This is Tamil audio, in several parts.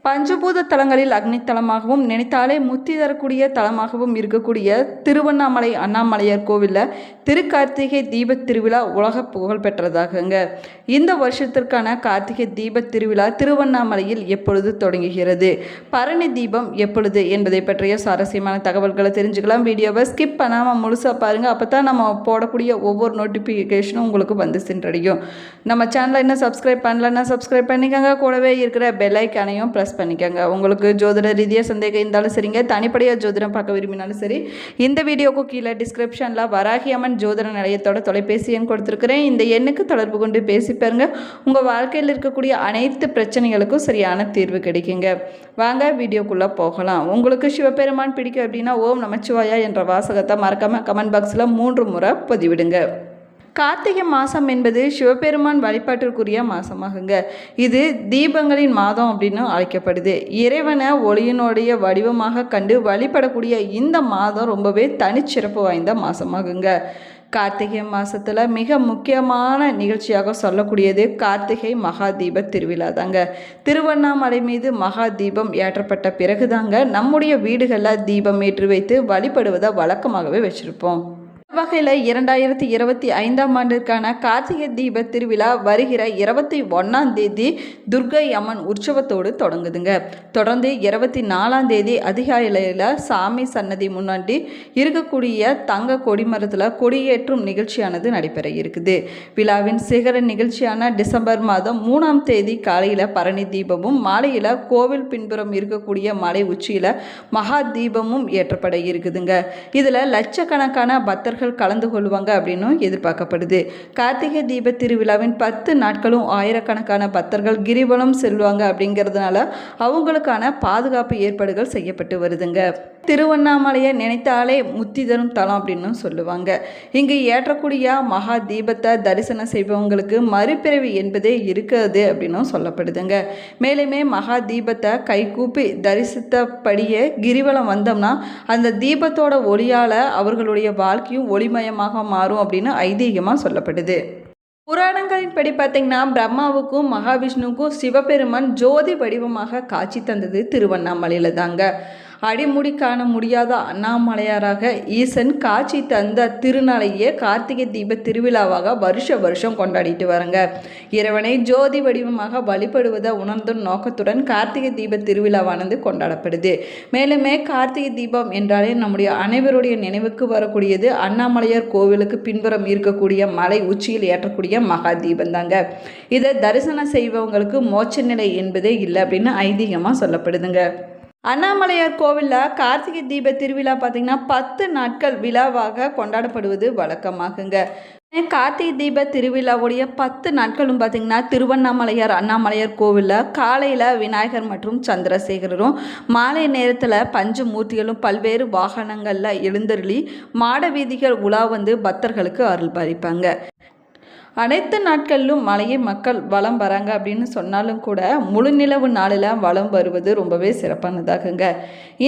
பஞ்சபூத தலங்களில் அக்னி தலமாகவும் நினைத்தாலே முத்தி தரக்கூடிய தலமாகவும் இருக்கக்கூடிய திருவண்ணாமலை அண்ணாமலையார் கோவிலில் திருக்கார்த்திகை தீபத் திருவிழா உலக புகழ் பெற்றதாகுங்க. இந்த வருஷத்திற்கான கார்த்திகை தீபத் திருவிழா திருவண்ணாமலையில் எப்பொழுது தொடங்குகிறது, பரணி தீபம் எப்பொழுது என்பதை பற்றிய சுவாரஸ்யமான தகவல்களை தெரிஞ்சுக்கலாம். வீடியோவை ஸ்கிப் பண்ணாமல் முழுசாக பாருங்கள். அப்போ தான் நம்ம போடக்கூடிய ஒவ்வொரு நோட்டிஃபிகேஷனும் உங்களுக்கு வந்து சென்றடையும். நம்ம சேனலை இன்னும் சப்ஸ்கிரைப் பண்ணலன்னா சப்ஸ்கிரைப் பண்ணிக்கோங்க. கூடவே இருக்கிற பெல் ஐக்கானையும் ப்ரெஸ் பண்ணிக்கோங்க. உங்களுக்கு ஜோதிட ரீதியாக சந்தேகம் இருந்தாலும் சரிங்க, தனிப்படையாக ஜோதிடம் பார்க்க விரும்பினாலும் சரி, இந்த வீடியோக்கு கீழே டிஸ்கிரிப்ஷனில் வராகி அம்மன் ஜோதிட நிலையத்தோட தொலைபேசி எண் கொடுத்துருக்கிறேன். இந்த எண்ணுக்கு தொடர்பு கொண்டு பேசி பாருங்க. உங்கள் வாழ்க்கையில் இருக்கக்கூடிய அனைத்து பிரச்சனைகளுக்கும் சரியான தீர்வு கிடைக்குங்க. வாங்க வீடியோக்குள்ளே போகலாம். உங்களுக்கு சிவபெருமான் பிடிக்கும் அப்படின்னா ஓம் நமச்சிவாயா என்ற வாசகத்தை மறக்காமல் கமெண்ட் பாக்ஸில் 3 முறை பதிவிடுங்க. கார்த்திகை மாதம் என்பது சிவபெருமான் வழிபாட்டிற்குரிய மாதமாகுங்க. இது தீபங்களின் மாதம் அப்படின்னு அழைக்கப்படுது. இறைவனை ஒளியினுடைய வடிவமாக கண்டு வழிபடக்கூடிய இந்த மாதம் ரொம்பவே தனிச்சிறப்பு வாய்ந்த மாதமாகுங்க. கார்த்திகை மாதத்தில் மிக முக்கியமான நிகழ்ச்சியாக சொல்லக்கூடியது கார்த்திகை மகா தீப திருவிழா தாங்க. திருவண்ணாமலை மீது மகா தீபம் ஏற்றப்பட்ட பிறகு தாங்க நம்முடைய வீடுகளில் தீபம் ஏற்றி வைத்து வழிபடுவதை வழக்கமாகவே வச்சுருப்போம். வகையில் 2025ஆம் ஆண்டிற்கான கார்த்திகை தீப திருவிழா வருகிற 21ஆம் தேதி துர்க்கை அம்மன் உற்சவத்தோடு தொடங்குதுங்க. தொடர்ந்து 24ஆம் தேதி அதிகாலையில் சாமி சன்னதி முன்னாடி இருக்கக்கூடிய தங்க கொடிமரத்தில் கொடியேற்றும் நிகழ்ச்சியானது நடைபெற இருக்குது. விழாவின் சிகர நிகழ்ச்சியான டிசம்பர் மாதம் 3ஆம் தேதி காலையில் பரணி தீபமும் மாலையில் கோவில் பின்புறம் இருக்கக்கூடிய மலை உச்சியில் மகா தீபமும் ஏற்றப்பட இருக்குதுங்க. இதில் லட்சக்கணக்கான பக்தர்கள் கலந்து கொள்வாங்க அப்படின்னு எதிர்பார்க்கப்படுது. கார்த்திகை தீப திருவிழாவின் 10 நாட்களும் ஆயிரக்கணக்கான பக்தர்கள் கிரிவலம் செல்வாங்க. அப்படிங்கிறதுனால அவங்களுக்கான பாதுகாப்பு ஏற்பாடுகள் செய்யப்பட்டு வருதுங்க. திருவண்ணாமலையை நினைத்தாலே முத்தி தரும் தலம் அப்படின்னு சொல்லுவாங்க. இங்கு ஏற்றக்கூடிய மகா தீபத்தை தரிசனம் செய்பவங்களுக்கு மறுபிறவி என்பதே இருக்காது அப்படின்னும் சொல்லப்படுதுங்க. மேலுமே மகா தீபத்தை கைகூப்பி தரிசித்தபடியே கிரிவலம் வந்தோம்னா அந்த தீபத்தோட ஒளியால் அவர்களுடைய வாழ்க்கையும் ஒளிமயமாக மாறும் அப்படின்னு ஐதீகமாக சொல்லப்படுது. புராணங்களின் படி பார்த்தீங்கன்னா பிரம்மாவுக்கும் மகாவிஷ்ணுவுக்கும் சிவபெருமான் ஜோதி வடிவமாக காட்சி தந்தது திருவண்ணாமலையில் தாங்க. அடிமுடி காண முடியாத அண்ணாமலையாராக ஈசன் காட்சி தந்த திருநாளையே கார்த்திகை தீப திருவிழாவாக வருஷம் கொண்டாடிட்டு வரங்க. இறைவனை ஜோதி வடிவமாக வழிபடுவதை உணர்ந்தும் நோக்கத்துடன் கார்த்திகை தீப திருவிழாவானது கொண்டாடப்படுது. மேலுமே கார்த்திகை தீபம் என்றாலே நம்முடைய அனைவருடைய நினைவுக்கு வரக்கூடியது அண்ணாமலையார் கோவிலுக்கு பின்புறம் இருக்கக்கூடிய மலை உச்சியில் ஏற்றக்கூடிய மகா தீபம் தாங்க. இதை தரிசனம் செய்பவங்களுக்கு மோட்ச நிலை என்பதே இல்லை அப்படின்னு ஐதீகமாக சொல்லப்படுதுங்க. அண்ணாமலையார் கோவிலில் கார்த்திகை தீப திருவிழா பார்த்திங்கன்னா 10 நாட்கள் விழாவாக கொண்டாடப்படுவது வழக்கமாகுங்க. கார்த்திகை தீப திருவிழாவுடைய 10 நாட்களும் பார்த்திங்கன்னா திருவண்ணாமலையார் அண்ணாமலையார் கோவிலில் காலையில் விநாயகர் மற்றும் சந்திரசேகரரும், மாலை நேரத்தில் பஞ்சமூர்த்திகளும் பல்வேறு வாகனங்களில் எழுந்தருளி மாட வீதிகள் உலா வந்து பக்தர்களுக்கு அருள் பாலிப்பாங்க. அனைத்து நாட்களிலும் மலையை மக்கள் வலம் வராங்க அப்படின்னு சொன்னாலும் கூட முழு நிலவு நாளில் வலம் வருவது ரொம்பவே சிறப்பானதாகுங்க.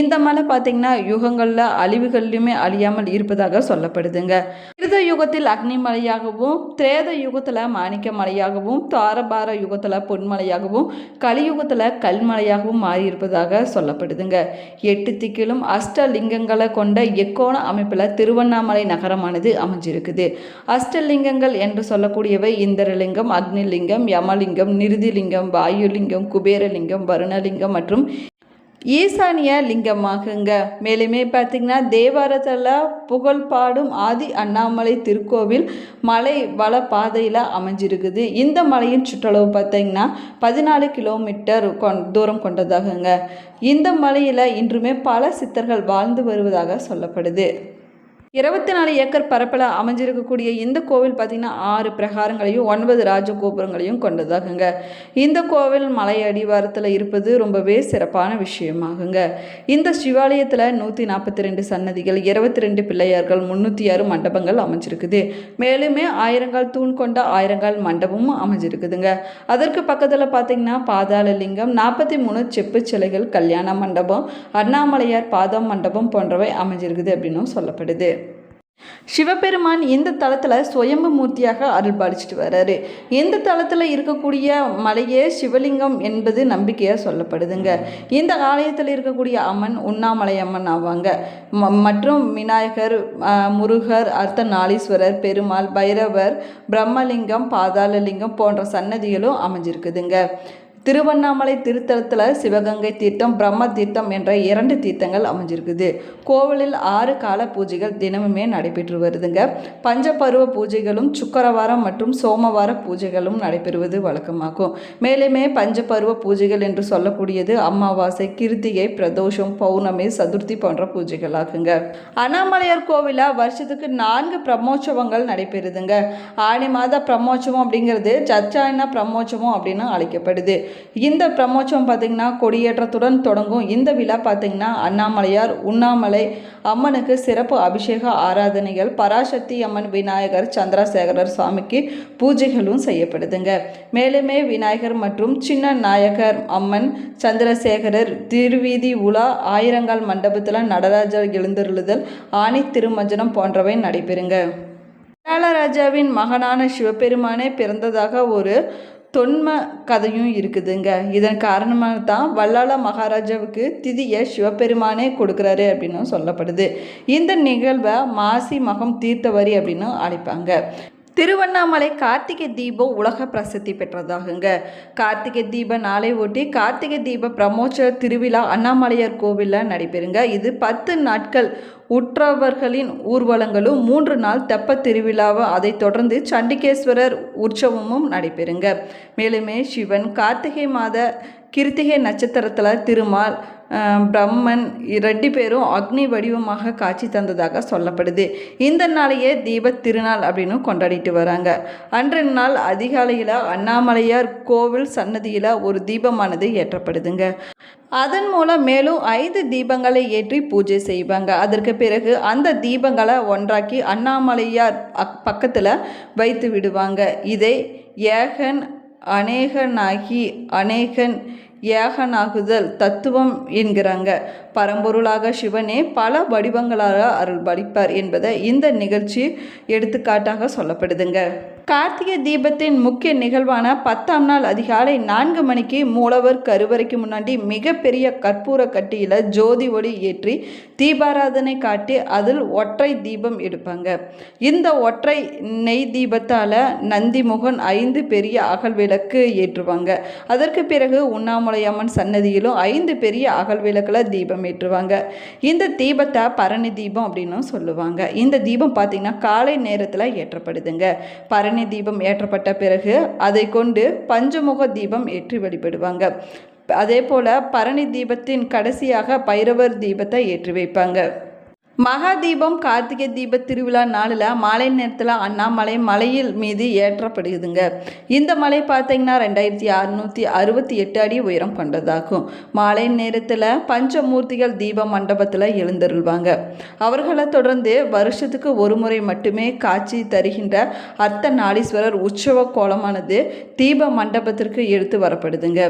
இந்த மலை பார்த்திங்கன்னா யுகங்களில் அழிவுகள்லையுமே அழியாமல் இருப்பதாக சொல்லப்படுதுங்க. கிருத யுகத்தில் அக்னி மலையாகவும், திரேத யுகத்தில் மாணிக்க மலையாகவும், தாரபார யுகத்தில் பொன்மலையாகவும், கலியுகத்தில் கல்மலையாகவும் மாறியிருப்பதாக சொல்லப்படுதுங்க. 8 திக்கிலும் அஷ்டலிங்கங்களை கொண்ட எக்கோண அமைப்பில் திருவண்ணாமலை நகரமானது அமைஞ்சிருக்குது. அஷ்டலிங்கங்கள் என்று சொல்லக்கூடிய இந்திரலிங்கம், அக்னிலிங்கம், யமலிங்கம், நிருதிலிங்கம், வாயுலிங்கம், குபேரலிங்கம், வருணலிங்கம் மற்றும் ஈசானிய லிங்கமாகுங்க. மேலுமே பார்த்திங்கன்னா தேவாரத்தில் புகழ் பாடும் ஆதி அண்ணாமலை திருக்கோவில் மலை வள பாதையில் அமைஞ்சிருக்குது. இந்த மலையின் சுற்றளவு பார்த்திங்கன்னா 14 கிலோமீட்டர் தூரம் கொண்டதாகுங்க. இந்த மலையில் இன்றுமே பல சித்தர்கள் வாழ்ந்து வருவதாக சொல்லப்படுது. 24 ஏக்கர் பரப்பில் அமைஞ்சிருக்கக்கூடிய இந்த கோவில் பார்த்திங்கன்னா 6 பிரகாரங்களையும் 9 ராஜகோபுரங்களையும் கொண்டதாகுங்க. இந்த கோவில் மலை அடிவாரத்தில் இருப்பது ரொம்பவே சிறப்பான விஷயமாகுங்க. இந்த சிவாலயத்தில் 142 சன்னதிகள், 22 பிள்ளையார்கள், 306 மண்டபங்கள் அமைஞ்சிருக்குது. மேலுமே 1000 தூண் கொண்ட 1000 மண்டபமும் அமைஞ்சிருக்குதுங்க. அதற்கு பக்கத்தில் பார்த்திங்கன்னா பாதாள லிங்கம், 43 செப்பு சிலைகள், கல்யாண மண்டபம், அண்ணாமலையார் பாதம் மண்டபம் போன்றவை அமைஞ்சிருக்குது அப்படின்னும் சொல்லப்படுது. சிவபெருமான் இந்த தலத்தில் சுயம்பு மூர்த்தியாக அருள் பாலிச்சுட்டு வர்றாரு. இந்த தலத்தில் இருக்கக்கூடிய மலையே சிவலிங்கம் என்பது நம்பிக்கையாக சொல்லப்படுதுங்க. இந்த ஆலயத்தில் இருக்கக்கூடிய அம்மன் உண்ணாமலை அம்மன் ஆவாங்க. மற்றும் விநாயகர், முருகர், அர்த்தநாளீஸ்வரர், பெருமாள், பைரவர், பிரம்மலிங்கம், பாதாளலிங்கம் போன்ற சன்னதிகளும் அமைஞ்சிருக்குதுங்க. திருவண்ணாமலை திருத்தலத்தில் சிவகங்கை தீர்த்தம், பிரம்ம தீர்த்தம் என்ற 2 தீர்த்தங்கள் அமைஞ்சிருக்குது. கோவிலில் 6 கால பூஜைகள் தினமுமே நடைபெற்று வருதுங்க. பஞ்சபருவ பூஜைகளும் சுக்கரவாரம் மற்றும் சோமவார பூஜைகளும் நடைபெறுவது வழக்கமாகும். மேலுமே பஞ்சபருவ பூஜைகள் என்று சொல்லக்கூடியது அமாவாசை, கிருத்திகை, பிரதோஷம், பௌர்ணமி, சதுர்த்தி போன்ற பூஜைகள் ஆகுங்க. அண்ணாமலையார் கோவிலில் வருஷத்துக்கு 4 பிரம்மோற்சவங்கள் நடைபெறுதுங்க. ஆனி மாத பிரம்மோற்சவம் அப்படிங்கிறது சச்சாயன பிரம்மோற்சவம் அப்படின்னு அழைக்கப்படுது. இந்த பிரம்மோற்சவம் பார்த்திங்கன்னா கொடியேற்றத்துடன் தொடங்கும். இந்த விழா பார்த்திங்கன்னா அண்ணாமலையார், உண்ணாமலை அம்மனுக்கு சிறப்பு அபிஷேக ஆராதனைகள், பராசக்தி அம்மன், விநாயகர், சந்திரசேகரர் சுவாமிக்கு பூஜைகளும் செய்யப்படுதுங்க. மேலுமே விநாயகர் மற்றும் சின்ன நாயகர் அம்மன், சந்திரசேகரர் திருவீதி உலா, ஆயிரங்கால் மண்டபத்தில் நடராஜர் எழுந்தருளுதல், ஆணி திருமஞ்சனம் போன்றவை நடைபெறுங்க. ராஜாவின் மகனான சிவபெருமானே பிறந்ததாக ஒரு தொன்ம கதையும் இருக்குதுங்க. இதன் காரணமாக தான் வல்லாள மகாராஜாவுக்கு திதியை சிவபெருமானே கொடுக்குறாரு அப்படின்னு சொல்லப்படுது. இந்த நிகழ்வை மாசி மகம் தீர்த்தவரி அப்படின்னு அழைப்பாங்க. திருவண்ணாமலை கார்த்திகை தீபம் உலக பிரசித்தி பெற்றதாகுங்க. கார்த்திகை தீப நாளை ஒட்டி கார்த்திகை தீப பிரம்மோற்சவ திருவிழா அண்ணாமலையார் கோவிலில் நடைபெறுங்க. இது 10 நாட்கள் உற்றவர்களின் ஊர்வலங்களும் 3 நாள் தெப்ப திருவிழாவும், அதை தொடர்ந்து சண்டிகேஸ்வரர் உற்சவமும் நடைபெறுங்க. மேலுமே சிவன் கார்த்திகை மாத கிருத்திகை நட்சத்திரத்தில் திருமால், பிரம்மன் 2 பேரும் அக்னி வடிவமாக காட்சி தந்ததாக சொல்லப்படுது. இந்த நாளையே தீப திருநாள் அப்படின்னு கொண்டாடிட்டு வராங்க. அன்றைய நாள் அதிகாலையில் அண்ணாமலையார் கோவில் சன்னதியில் ஒரு தீபமானது ஏற்றப்படுதுங்க. அதன் மூலம் மேலும் 5 தீபங்களை ஏற்றி பூஜை செய்வாங்க. அதற்கு பிறகு அந்த தீபங்களை ஒன்றாக்கி அண்ணாமலையார் பக்கத்தில் வைத்து விடுவாங்க. இதை ஏகன் அநேகனாகி அநேகன் ஏகனாகுதல் தத்துவம் என்கிறாங்க. பரம்பொருளாக சிவனே பல வடிவங்களாக அருள் பலிப்பார் என்பதை இந்த நிகழ்ச்சி எடுத்துக்காட்டாக சொல்லப்படுதுங்க. கார்த்திகை தீபத்தின் முக்கிய நிகழ்வான 10ஆம் நாள் அதிகாலை 4 மணிக்கு மூலவர் கருவறைக்கு முன்னாடி மிகப்பெரிய கற்பூர கட்டியில் ஜோதி ஒளி ஏற்றி தீபாராதனை காட்டி அதில் ஒற்றை தீபம் எடுப்பாங்க. இந்த ஒற்றை நெய் தீபத்தால் நந்திமுகன் 5 பெரிய அகல் விளக்கு ஏற்றுவாங்க. அதற்கு பிறகு உண்ணாமலையம்மன் சன்னதியிலும் 5 பெரிய அகல் விளக்கில் தீபம் ஏற்றுவாங்க. இந்த தீபத்தை பரணி தீபம் அப்படின்னு சொல்லுவாங்க. இந்த தீபம் பார்த்திங்கன்னா காலை நேரத்தில் ஏற்றப்படுதுங்க. பரணி தீபம் ஏற்றப்பட்ட பிறகு அதை கொண்டு பஞ்சமுக தீபம் ஏற்றி வழிபடுவாங்க. அதே போல் பரணி தீபத்தின் கடைசியாக பைரவர் தீபத்தை ஏற்றி வைப்பாங்க. மகாதீபம் கார்த்திகை தீப திருவிழா நாளில் மாலை நேரத்தில் அண்ணாமலை மலையில் மீது ஏற்றப்படுதுங்க. இந்த மலை பார்த்தீங்கன்னா 2668 அடி உயரம் கொண்டதாகும். மாலை நேரத்தில் பஞ்சமூர்த்திகள் தீப மண்டபத்தில் எழுந்தருள்வாங்க. அவர்களை தொடர்ந்து வருஷத்துக்கு ஒரு முறை மட்டுமே காட்சி தருகின்ற அர்த்தநாளீஸ்வரர் உற்சவ கோலமானது தீப மண்டபத்திற்கு எடுத்து வரப்படுதுங்க.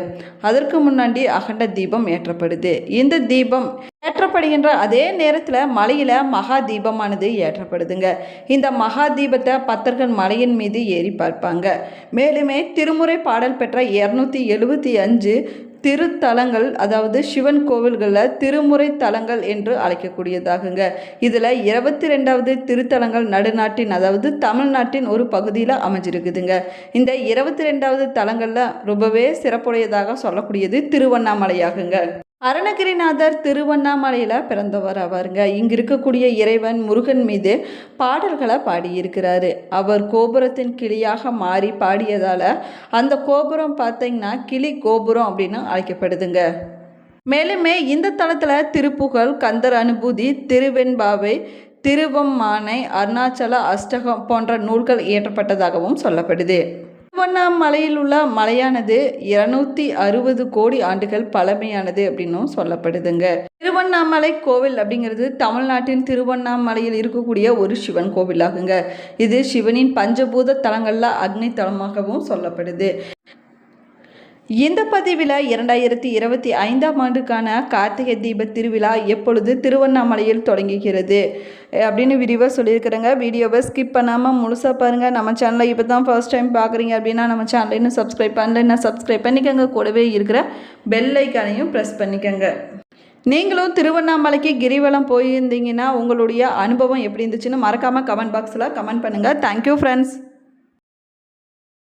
அதற்கு முன்னாடி அகண்ட தீபம் ஏற்றப்படுது. இந்த தீபம் ஏற்றப்படுகின்ற அதே நேரத்தில் மலையில் மகா தீபமானது ஏற்றப்படுதுங்க. இந்த மகா தீபத்தை பக்தர்கள் மலையின் மீது ஏறி பார்ப்பாங்க. மேலுமே திருமுறை பாடல் பெற்ற 275 திருத்தலங்கள், அதாவது சிவன் கோவில்களில் திருமுறை தலங்கள் என்று அழைக்கக்கூடியதாகுங்க. இதில் 22வது திருத்தலங்கள் நடுநாட்டின், அதாவது தமிழ்நாட்டின் ஒரு பகுதியில் அமைஞ்சிருக்குதுங்க. இந்த 22வது தலங்களில் ரொம்பவே சிறப்புடையதாக சொல்லக்கூடியது திருவண்ணாமலையாகுங்க. அருணகிரிநாதர் திருவண்ணாமலையில் பிறந்தவர் ஆவாருங்க. இங்கு இருக்கக்கூடிய இறைவன் முருகன் மீது பாடல்களை பாடியிருக்கிறாரு. அவர் கோபுரத்தின் கிளியாக மாறி பாடியதால் அந்த கோபுரம் பார்த்தீங்கன்னா கிளி கோபுரம் அப்படின்னு அழைக்கப்படுதுங்க. மேலுமே இந்த தளத்தில் திருப்புகழ், கந்தர் அனுபூதி, திருவெண்பாவை, திருவம்மானை, அருணாச்சல அஷ்டகம் போன்ற நூல்கள் இயற்றப்பட்டதாகவும் சொல்லப்படுது. திருவண்ணாமலையில் உள்ள மலையானது 260 கோடி ஆண்டுகள் பழமையானது அப்படின்னும் சொல்லப்படுதுங்க. திருவண்ணாமலை கோவில் அப்படிங்கிறது தமிழ்நாட்டின் திருவண்ணாமலையில் இருக்கக்கூடிய ஒரு சிவன் கோவிலாகுங்க. இது சிவனின் பஞ்சபூத தலங்களில் அக்னி தலமாகவும் சொல்லப்படுது. இந்த பதிவில் 2025ஆம் ஆண்டுக்கான கார்த்திகை தீப திருவிழா எப்பொழுது திருவண்ணாமலையில் தொடங்குகிறது அப்படின்னு விரிவாக சொல்லியிருக்கிறேங்க. வீடியோவை ஸ்கிப் பண்ணாமல் முழுசாக பாருங்கள். நம்ம சேனலை இப்போ தான் ஃபர்ஸ்ட் டைம் பார்க்குறீங்க அப்படின்னா நம்ம சேனலை இன்னும் சப்ஸ்கிரைப் பண்ணலைன்னா சப்ஸ்கிரைப் பண்ணிக்கோங்க. கூடவே இருக்கிற பெல் ஐக்கானையும் ப்ரெஸ் பண்ணிக்கோங்க. நீங்களும் திருவண்ணாமலைக்கு கிரிவலம் போயிருந்தீங்கன்னா உங்களுடைய அனுபவம் எப்படி இருந்துச்சுன்னு மறக்காமல் கமெண்ட் பாக்ஸில் கமெண்ட் பண்ணுங்கள். Thank you friends.